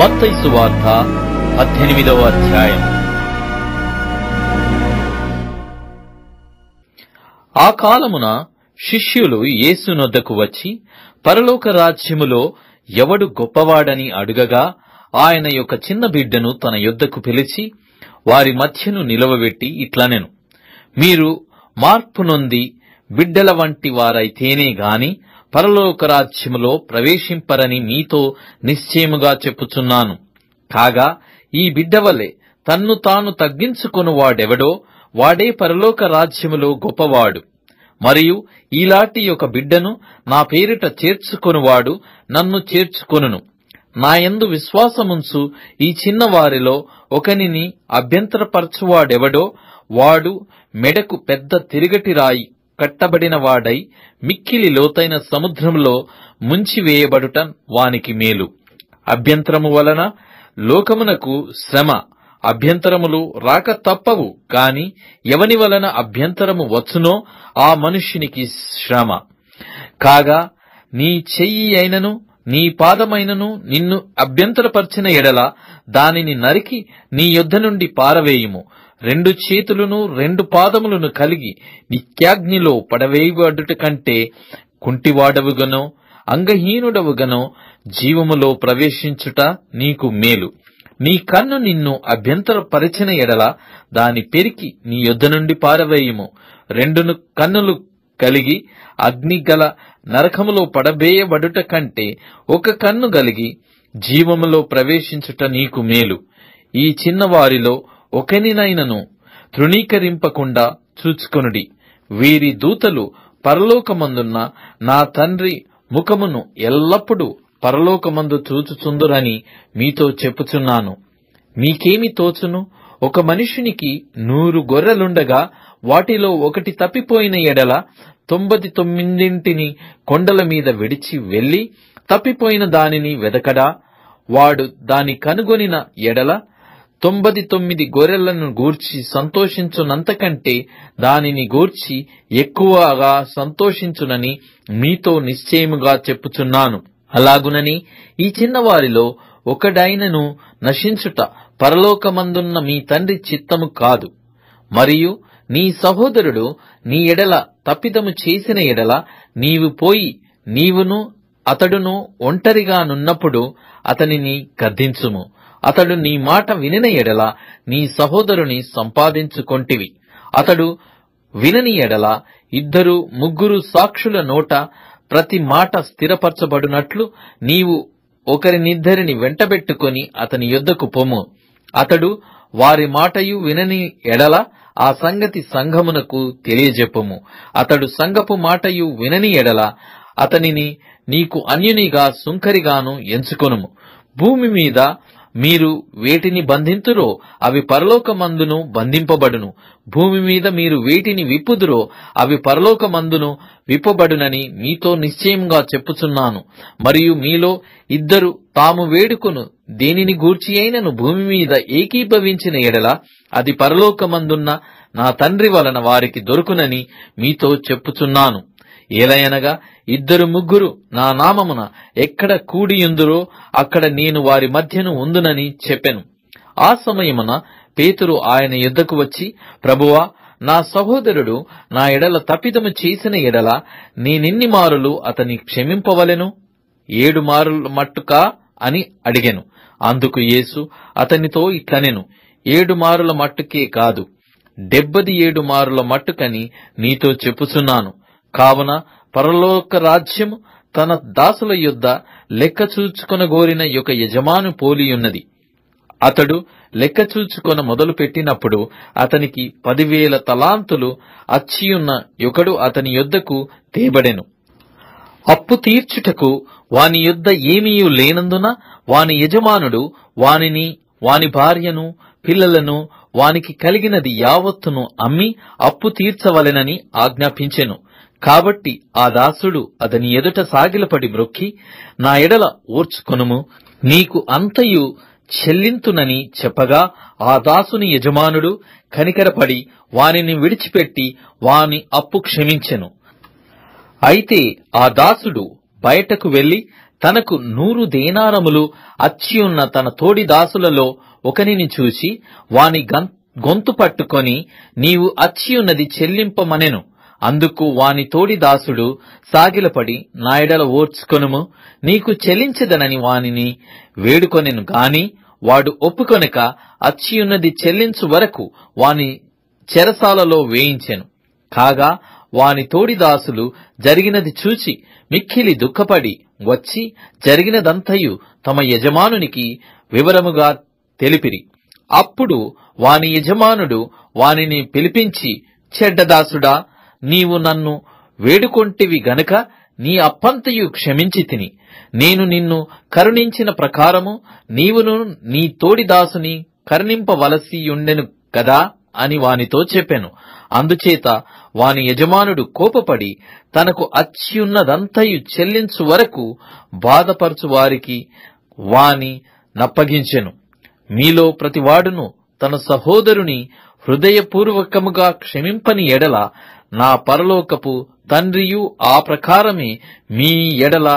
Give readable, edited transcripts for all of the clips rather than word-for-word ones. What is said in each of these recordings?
మత్తయి సువార్త 18వ అధ్యాయం. ఆ కాలమున శిష్యులు యేసునొద్దకు వచ్చి, పరలోక రాజ్యములో ఎవడు గొప్పవాడని అడుగగా, ఆయన యొక్క చిన్న బిడ్డను తన యొద్దకు పిలిచి వారి మధ్యను నిలవబెట్టి ఇట్లనెను, మీరు మార్పు నొంది బిడ్డల వంటి వారైతేనే గాని పరలోక రాజ్యములో ప్రవేశింపరని మీతో నిశ్చయముగా చెప్పుచున్నాను. కాగా ఈ బిడ్డవలే తన్ను తాను తగ్గించుకొనువాడెవడో వాడే పరలోక రాజ్యములో గొప్పవాడు. మరియు ఈలాంటి ఒక బిడ్డను నా పేరిట చేర్చుకొనువాడు నన్ను చేర్చుకొనును. నా యందు విశ్వాసముంచు ఈ చిన్నవారిలో ఒకనిని అభ్యంతరపరచువాడెవడో వాడు మెడకు పెద్ద తిరుగటి రాయి కట్టబడిన వాడై మిక్కిలి లోతైన సముద్రంలో ముంచివేయబడుట వానికి మేలు. అభ్యంతరము వలన లోకమునకు శ్రమ, అభ్యంతరములు రాక తప్పవు. కాని ఎవని వలన అభ్యంతరము వచ్చునో ఆ మనుష్యునికి శ్రమ. కాగా నీ చెయ్యి అయినను నీ పాదమైనను నిన్ను అభ్యంతరపరిచిన ఎడల దానిని నరికి నీ యొద్ద నుండి పారవేయుము. 2 చేతులను 2 పాదములను కలిగి నిత్యాగ్నిలో పడవేయబడుట కంటే కుంటివాడవుగనో అంగహీనుడవుగనో జీవములో ప్రవేశించుట నీకు మేలు. నీ కన్ను నిన్ను అభ్యంతరపరిచిన ఎడల దాని పెరికి నీ యొద్ద నుండి పారవేయుము. 2 కన్నులు కలిగి అగ్నిగల నరకములో పడవేయబడుట కంటే 1 కన్ను కలిగి జీవములో ప్రవేశించుట నీకు మేలు. ఈ చిన్నవారిలో ఒకనినైనను తృణీకరింపకుండా చూచుకొనుడి. వీరి దూతలు పరలోకమందున్న నా తండ్రి ముఖమును ఎల్లప్పుడూ పరలోకమందు చూచుచుందురని మీతో చెప్పుచున్నాను. మీకేమి తోచును? ఒక మనుషునికి 100 గొర్రెలుండగా వాటిలో ఒకటి తప్పిపోయిన ఎడల 99 కొండల మీద విడిచి వెళ్లి తప్పిపోయిన దానిని వెదకడా? వాడు దాని కనుగొనిన ఎడల 99 గొర్రెలను గూర్చి సంతోషించునంతకంటే దానిని గూర్చి ఎక్కువగా సంతోషించునని మీతో నిశ్చయముగా చెప్పుచున్నాను. అలాగునని ఈ చిన్నవారిలో ఒకడైనను నశించుట పరలోకమందున్న మీ తండ్రి చిత్తము కాదు. మరియు నీ సహోదరుడు నీ ఎడల తప్పిదము చేసిన ఎడల నీవు పోయి నీవును అతడును ఒంటరిగా నున్నప్పుడు అతనిని గద్దించుము. అతడు నీ మాట వినిన ఎడల నీ సహోదరుని సంపాదించుకొంటివి. అతడు వినని ఎడల 2, 3 సాక్షుల నోట ప్రతి మాట స్థిరపరచబడినట్లు నీవు ఒకరినిద్దరిని వెంటబెట్టుకొని అతని యొద్దకు పొమ్ము. అతడు వారి మాటయు వినని ఎడల ఆ సంగతి సంఘమునకు తెలియజెప్పుము. అతడు సంఘపు మాటయు వినని ఎడల అతనిని నీకు అన్యునిగా సుంకరిగాను ఎంచుకొనుము. భూమి మీద మీరు వేటిని బంధింతురో అవి పరలోకమందును బంధింపబడును. భూమి మీద మీరు వేటిని విప్పుదురో అవి పరలోకమందును విప్పబడునని మీతో నిశ్చయంగా చెప్పుచున్నాను. మరియు మీలో 2 తాము వేడుకొను దేనిని గూర్చి అయినను భూమి మీద ఏకీభవించిన ఎడల అది పరలోకమందున్న నా తండ్రి వలన వారికి దొరుకునని మీతో చెప్పుచున్నాను. ఏలయనగా 2, 3 నా నామమున ఎక్కడ కూడియుందురో అక్కడ నేను వారి మధ్యను ఉందునని చెప్పెను. ఆ సమయమున పేతురు ఆయన యొద్దకు వచ్చి, ప్రభువా, నా సహోదరుడు నా ఎడల తప్పిదము చేసిన ఎడల నేనెన్ని మారులు అతని క్షమింపవలెను? 7 మారుల మట్టుకా అని అడిగెను. అందుకు యేసు అతనితో ఇట్లనెను, 7 మారుల మట్టుకే కాదు, 77 మారుల మట్టుకని నీతో చెప్పుచున్నాను. కావున పరలోక రాజ్యము తన దాసుల యొద్ద లెక్క చూచుకొనగోరిన యొక్క యజమాను పోలియున్నది. అతడు లెక్క చూచుకొన మొదలు పెట్టినప్పుడు అతనికి 10,000 తలాంతులు అచ్చియున్న ఒకడు అతని యొద్దకు తేబడెను. అప్పు తీర్చుటకు వాని యొద్ద ఏమీయూ లేనందున వాని యజమానుడు వానిని, వాని భార్యను, పిల్లలను, వానికి కలిగినది యావత్తును అమ్మి అప్పు తీర్చవలెనని ఆజ్ఞాపించెను. కాబట్టి ఆ దాసుడు అతని ఎదుట సాగిలపడి మ్రొక్కి, నా ఎడల ఓర్చుకొనుము, నీకు అంతయు చెల్లింతునని చెప్పగా ఆ దాసుని యజమానుడు కనికరపడి వానిని విడిచిపెట్టి వాని అప్పు క్షమించెను. అయితే ఆ దాసుడు బయటకు వెళ్లి తనకు 100 దేనారములు అచ్చియున్న తన తోడి దాసులలో ఒకనిని చూచి వాని గొంతు పట్టుకొని, నీవు అచ్చియున్నది చెల్లింపమనెను. అందుకు వాని తోడి దాసుడు సాగిలపడి, నా ఎడల ఓర్చుకొనుము, నీకు చెల్లించదనని వానిని వేడుకొనెను గాని వాడు ఒప్పుకొనక అచ్చియున్నది చెల్లించు వరకు వాని చెరసాలలో వేయించెను. కాగా వాని తోడి దాసులు జరిగినది చూచి మిక్కిలి దుఃఖపడి వచ్చి జరిగినదంతయు తమ యజమానునికి వివరముగా తెలిపిరి. అప్పుడు వాని యజమానుడు వానిని పిలిపించి, చెడ్డదాసుడా, నీవు నన్ను వేడుకొంటివి గనుక నీ అప్పంతయు క్షమించి తిని, నేను నిన్ను కరుణించిన ప్రకారము నీవును నీ తోడి దాసుని కరుణింపవలసియుండెను కదా అని వానితో చెప్పెను. అందుచేత వాని యజమానుడు కోపపడి తనకు అచ్చియున్నదంతయు చెల్లించు వరకు బాధపరచు వారికి వాని నప్పగించెను. మీలో ప్రతివాడును తన సహోదరుని హృదయపూర్వకముగా క్షమింపని ఎడల నా పరలోకపు తండ్రియు ఆ ప్రకారమే మీ ఎడల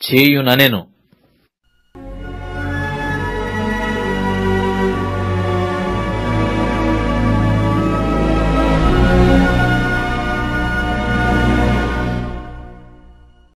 చేయుననెను.